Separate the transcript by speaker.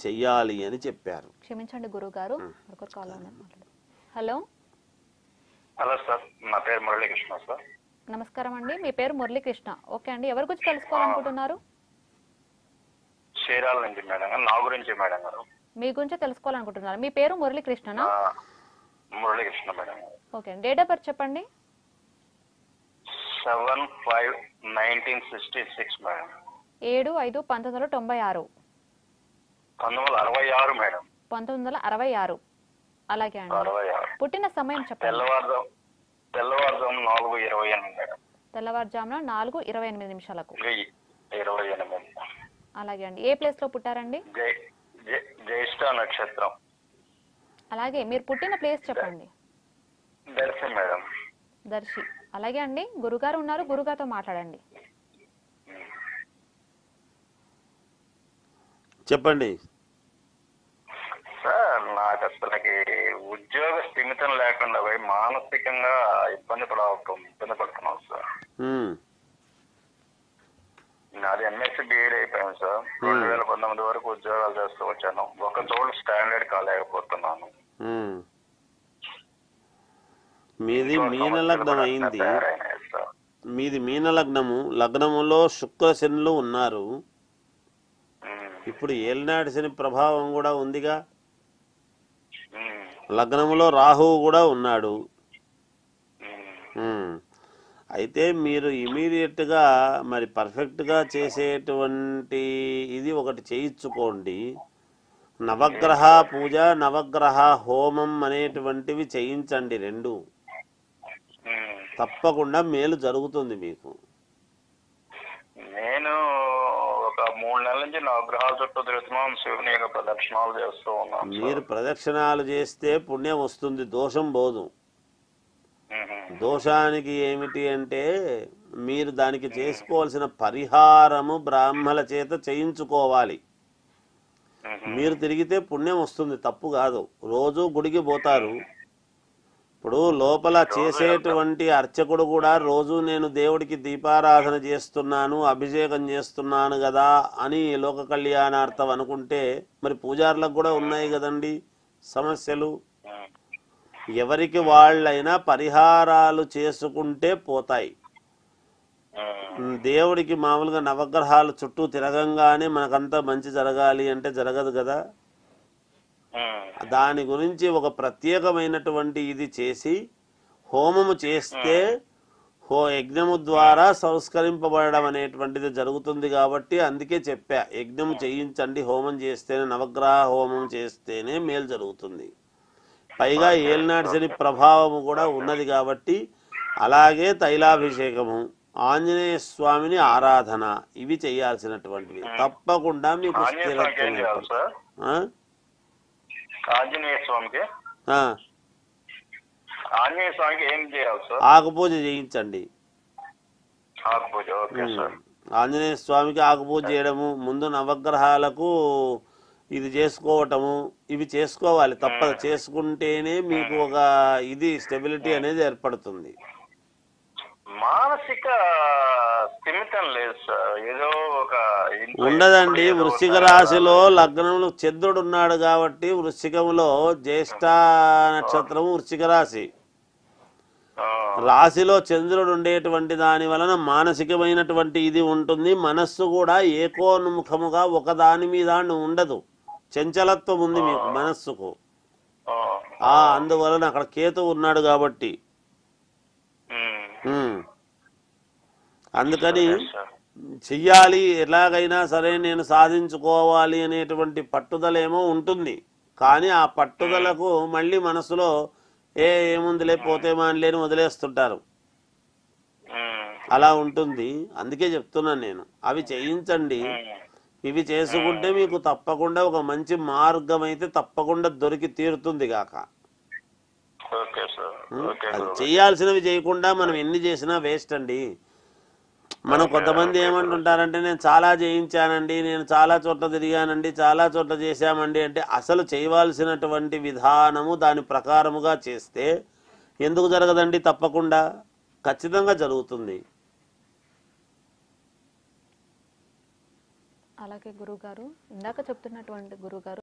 Speaker 1: చెయ్యాలి అని చెప్పారు.
Speaker 2: క్షమించండి గురుగారు. హలో
Speaker 3: హలో సార్, నా పేరు మురళీకృష్ణ సార్.
Speaker 2: నమస్కారం అండి, మీ పేరు మురళీకృష్ణ. ఓకే అండి, ఎవరి గురించి తెలుసుకోవాలనుకుంటున్నారు?
Speaker 3: చీరాల నుంచి మేడం గారు. నా గురించి మేడం గారు.
Speaker 2: మీ గురించి తెలుసుకోవాలనుకుంటున్నారు. మీ పేరు మురళీకృష్ణనా?
Speaker 3: మురళీకృష్ణ మేడం గారు.
Speaker 2: ఓకే అండి, డేట్ ఆఫ్ బర్త్ చెప్పండి.
Speaker 3: 7/5/1966 మేడం.
Speaker 2: 7/5/1996.
Speaker 3: 1966 మేడం.
Speaker 2: 1966. అలాగే అండి.
Speaker 3: 66.
Speaker 2: పుట్టిన సమయం చెప్పండి.
Speaker 3: తెల్లవారుజాము 4:28 మేడం.
Speaker 2: తెల్లవారుజామున 4:28
Speaker 3: 28.
Speaker 2: అలాగే అండి. ఏ ప్లేస్ లో పుట్టారండి?
Speaker 3: జ్యేష్ఠ నక్షత్రం.
Speaker 2: అలాగే మీరు పుట్టిన ప్లేస్ చెప్పండి.
Speaker 3: దర్శి మేడం.
Speaker 2: దర్శి. అలాగే అండి, గురుగారు ఉన్నారు, గురుగారితో మాట్లాడండి.
Speaker 1: చెప్పండి
Speaker 3: సార్, నాకు అసలుకి ఉద్యోగ స్థిమితం లేకుండా పోయి మానసికంగా ఇబ్బంది పడుతున్నాం సార్. నాది ఎంఎస్సీ బీఎడ్ అయిపోయాను సార్. 2019 వరకు ఉద్యోగాలు చేస్తూ వచ్చాను. ఒక చోటు స్టాండర్డ్ కాలేకపోతున్నాను.
Speaker 1: మీది మీన లగ్నం అయింది. మీది మీన లగ్నము. లగ్నములో శుక్ర శనులు ఉన్నారు. ఇప్పుడు ఏలినాటి శని ప్రభావం కూడా ఉందిగా. లగ్నములో రాహువు కూడా ఉన్నాడు. అయితే మీరు ఇమీడియట్గా మరి పర్ఫెక్ట్గా చేసేటువంటి ఇది ఒకటి చేయించుకోండి. నవగ్రహ పూజ, నవగ్రహ హోమం అనేటువంటివి చేయించండి. 2 తప్పకుండా మేలు జరుగుతుంది మీకు.
Speaker 3: నేను ఒక 3 నెలల నుంచి నవగ్రహాల చుట్టూ తిరుగుతున్నాను. శివుని యొక్క ప్రదక్షిణాలు చేస్తూ ఉన్నాను.
Speaker 1: మీరు ప్రదక్షిణాలు చేస్తే పుణ్యం వస్తుంది, దోషం పోదు. దోషానికి ఏమిటి అంటే మీరు దానికి చేసుకోవాల్సిన పరిహారము బ్రాహ్మల చేత చేయించుకోవాలి. మీరు తిరిగితే పుణ్యం వస్తుంది, తప్పు కాదు. రోజు గుడికి పోతారు. ఇప్పుడు లోపల చేసేటువంటి అర్చకుడు కూడా రోజు నేను దేవుడికి దీపారాధన చేస్తున్నాను, అభిషేకం చేస్తున్నాను కదా అని లోక కళ్యాణార్థం అనుకుంటే మరి పూజారులకు కూడా ఉన్నాయి కదండి సమస్యలు. ఎవరికి వాళ్ళైనా పరిహారాలు చేసుకుంటే పోతాయి. దేవుడికి మామూలుగా నవగ్రహాలు చుట్టూ తిరగంగానే మనకంతా మంచి జరగాలి అంటే జరగదు కదా. దాని గురించి ఒక ప్రత్యేకమైనటువంటి ఇది చేసి హోమము చేస్తే యజ్ఞము ద్వారా సంస్కరింపబడడం అనేటువంటిది జరుగుతుంది. కాబట్టి అందుకే చెప్పా, యజ్ఞము చేయించండి, హోమం చేస్తేనే, నవగ్రహ హోమం చేస్తేనే మేలు జరుగుతుంది. పైగా ఏలినాటి శని ప్రభావము కూడా ఉన్నది కాబట్టి అలాగే తైలాభిషేకము, ఆంజనేయ స్వామిని ఆరాధన, ఇవి చేయాల్సినటువంటివి. తప్పకుండా మీకు స్థిరత్వం.
Speaker 3: ఆంజనేయ స్వామికి ఏం చేయాలి సార్?
Speaker 1: ఆకుపూజ చేయించండి. ఆంజనేయ స్వామికి ఆకుపూజ చేయడము, ముందు నవగ్రహాలకు ఇది చేసుకోవటము, ఇవి చేసుకోవాలి తప్పదు. చేసుకుంటేనే మీకు ఒక ఇది స్టెబిలిటీ అనేది ఏర్పడుతుంది.
Speaker 3: మానసిక స్థిమితం లేదు సార్, ఏదో ఒక
Speaker 1: ఉండదండి. వృశ్చిక రాశిలో లగ్నంలో చంద్రుడు ఉన్నాడు కాబట్టి వృశ్చికంలో జ్యేష్ఠ నక్షత్రము వృశ్చిక రాశి. రాశిలో చంద్రుడు ఉండేటువంటి దాని వలన మానసికమైనటువంటి ఇది ఉంటుంది. మనస్సు కూడా ఏకోన్ముఖముగా ఒకదాని మీద ఉండదు, చంచలత్వం ఉంది మీకు మనస్సుకు. అందువలన అక్కడ కేతు ఉన్నాడు కాబట్టి అందుకని చెయ్యాలి, ఎలాగైనా సరే నేను సాధించుకోవాలి అనేటువంటి పట్టుదల ఏమో ఉంటుంది. కానీ ఆ పట్టుదలకు మళ్ళీ మనసులో ఏముందిలే పోతే మానలేని వదిలేస్తుంటారు. అలా ఉంటుంది. అందుకే చెప్తున్నాను నేను, అవి చేయించండి. ఇవి చేసుకుంటే మీకు తప్పకుండా ఒక మంచి మార్గం అయితే తప్పకుండా దొరికి తీరుతుంది గాక. అది చేయాల్సినవి చేయకుండా మనం ఎన్ని చేసినా వేస్ట్ అండి. మనం కొంతమంది ఏమంటుంటారంటే నేను చాలా చేయించానండి, నేను చాలా చోట్ల తిరిగానండి, చాలా చోట్ల చేశామండి అంటే అసలు చేయవలసినటువంటి విధానము దాని ప్రకారముగా చేస్తే ఎందుకు జరగదండి? తప్పకుండా ఖచ్చితంగా జరుగుతుంది.
Speaker 2: అలాగే గురుగారు, ఇందాక చెప్తున్నటువంటి గురుగారు